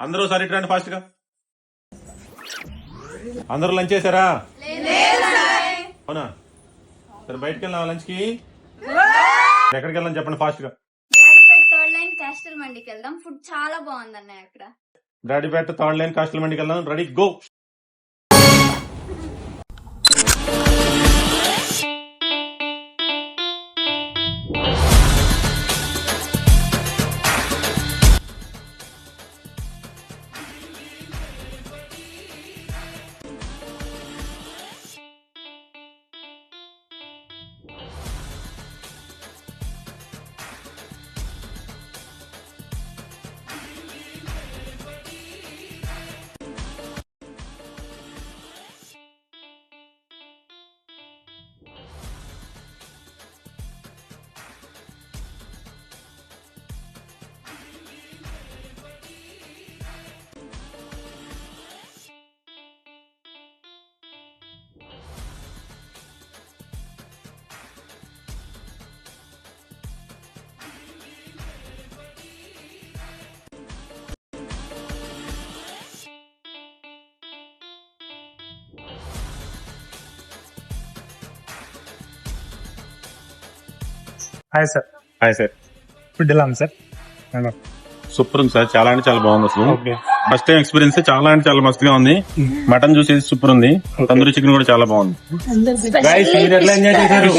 అందరూ సరే రండి ఫాస్ట్ గా. అందరూ లంచ్ చేశారా? అవునా? సరే బయటకు వెళ్ళాం లంచ్ కి. ఎక్కడికి వెళ్ళాం చెప్పండి ఫాస్ట్ గా. థర్డ్ లైన్ క్యాస్టల్ మండికి వెళ్దాం. ఫుడ్ చాలా బాగుంది అన్నయ్య అక్కడ. డాడీపేట థర్డ్ లైన్ కాస్టల్ మండికి వెళ్దాం. Ready go. Hi sir. Hi sir. Food ఎలా ఉంది సార్? హలో. సూపర్ ఉంది సార్. చాలా అంటే చాలా బాగుంది అసలు. ఓకే. ఫస్ట్ టైం ఎక్స్పీరియన్స్ చాలా అంటే చాలా మస్తుగా ఉంది. మటన్ చూసేది సూపర్ ఉంది. తందూరి చికెన్ కూడా చాలా బాగుంది. గైస్ మీరు ఎట్లా ఎంజాయ్ చేశారు?